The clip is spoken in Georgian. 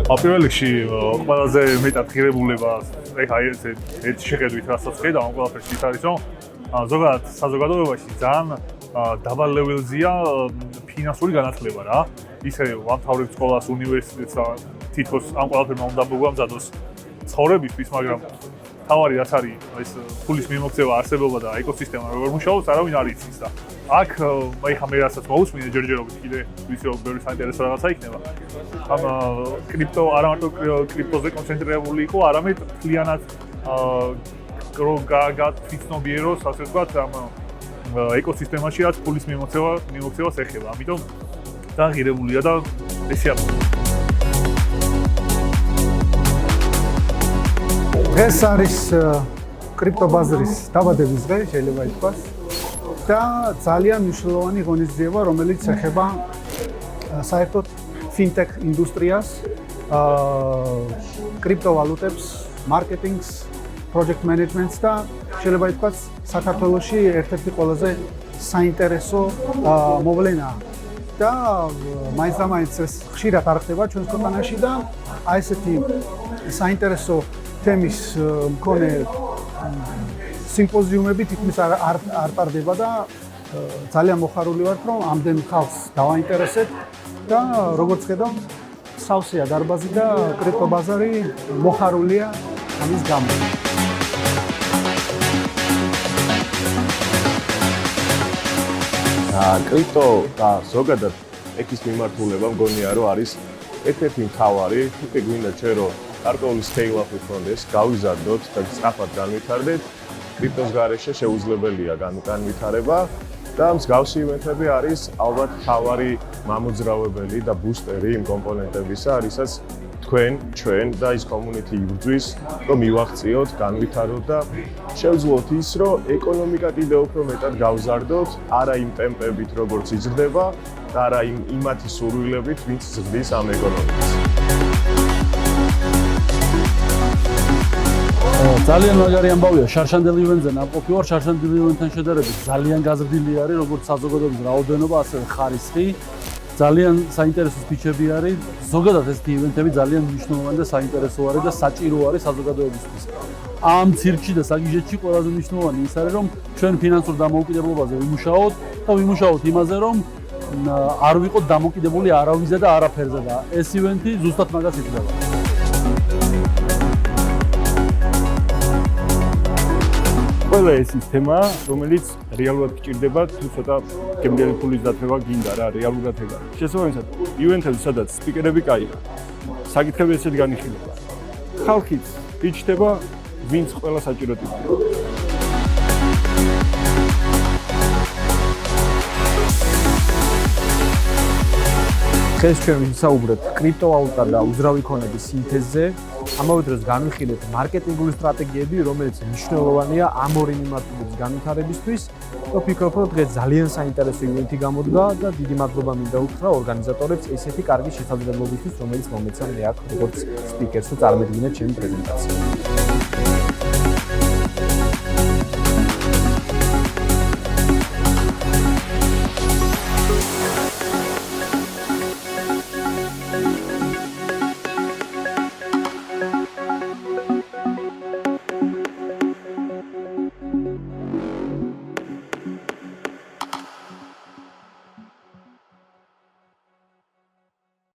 პირველ რიგში ყველაზე მეტად ღირებულება ეხა ერთ შეხედვით რასაც ხედავ ამ ყველაფერში ის არის რომ ზოგადად საზოგადოებაში ძალიან დაბალ ლეველზეა ფინანსური განათლება რა ისე ვამთავრებ სკოლას უნივერსიტეტს თითქოს ამ ყველაფერმა უნდა მოგვამზადოს ცხოვრებისთვის მაგრამ თავარი რაც არის ეს ფულის მიმოქცევა არსებობა და ეკოსისტემა როგორ მუშაობს არავინ არ იცის და აქ ეხა მე რასაც მოусმინე ჯერჯერობით კიდე ვიცი რომ ბევრი საინტერესო რაღაცა იქნება ამ კრიპტო არა მარტო კრიპტოზე კონცენტრირებული იყო არამედ მთლიანად გაგაცნობიეროს ასე ვთქვათ ამ ეკოსისტემაში რაც ფულის მიმოქცევას ეხება ამიტომ ძალიან ღირებულია და ესეა ეს არის კრიპტობაზრის დაბადების დღე შეიძლება ითქვას და ძალიან მნიშვნელოვანი ღონისძიება რომელიც ეხება საერთოდ ფინტექ ინდუსტრიას კრიპტოვალუტებს მარკეტინგს project management-ს და შეიძლება ითქვას საქართველოში ერთ-ერთი ყველაზე საინტერესო მოვლენაა და მაინც ეს ხშირად არ ხდება ჩვენს ქვეყანაში და აი ესეთი საინტერესო თემის მქონე სიმპოზიუმები თითქმის არ ტარდება და ძალიან მოხარული ვართ რომ ამდენ ხალხს დავაინტერესეთ და როგორც ხედავთ სავსეა დარბაზი და კრიპტობაზარი მოხარულია ამის გამო კრიპტო და ზოგადად ეკის მიმართულება მგონია რომ არის ერთ-ერთი მთავარი თუკი გვინდა ჩვენ რომ გარკვეული scale-up-ი ჰქონდეს, გავიზარდოთ და სწრაფად განვითარდეთ, კრიპტოს გარეშე შეუძლებელია განვითარება და მსგავსი ივენთები არის ალბათ მთავარი მამოძრავებელი და ბუსტერი იმ კომპონენტებისა, რისაც თქვენ, ჩვენ და ის community იბრძვის, რომ მივახციოთ, განვითაროთ და შევძლოთ ის, რომ ეკონომიკა კიდევ უფრო მეტად გავზარდოთ, არა იმ ტემპებით, როგორც იზრდება და არა იმათი სურვილებით, ვინც ზრდის ამ ეკონომიკას. ძალიან მაგარი ამბავია შარშანდელ ივენტზე ნაყოფი ვარ შარშანდელ ივენტთან შედარებით ძალიან გაზრდილი არის როგორც საზოგადოების რაოდენობა ასევე ხარისხი ძალიან საინტერესო სპიჩები არის ზოგადად ეს ივენტები ძალიან მნიშვნელოვანი და საინტერესო არის და საჭირო არის საზოგადოებისთვის ამ ცირკში და საგიჟეთში ყველაზე მნიშვნელოვანი ის არის რომ ჩვენ ფინანსურ დამოუკიდებლობაზე ვიმუშაოთ და ვიმუშაოთ იმაზე რომ არ ვიყოთ დამოკიდებული არავიზე და არაფერზე და ეს ივენტი ზუსტად მაგას იძლევა ყველა ეს თემა, რომელიც რეალურად გჭირდება, თუ ცოტა გემრიელი ფულის დათმობა გინდა რა, რეალურად ეგ არის. შესაბამისად, ივენთებზე სადაც სპიკერები კაია, საკითხები ესეთ განიხილება. ხალხიც იჩნდება, ვინც ყველა საჭიროდ იქნება. დღეს ჩვენ ვისაუბრებთ კრიპტოვალუტა და უძრავი ქონების სინთეზზე. ამავე დროს განვიხილეთ მარკეტინგული სტრატეგიები, რომელიც მნიშვნელოვანია ამ ორი მიმართულების განვითარებისთვის. ვფიქრობ, რომ დღეს ძალიან საინტერესო ივენთი გამოდგა და დიდი მადლობა მინდა უთხრა ორგანიზატორებს ესეთი კარგი შესაძლებლობისთვის, რომელიც მომეცა მე აქ როგორც სპიკერს თუ წარმედგინეთ ჩემი პრეზენტაცია.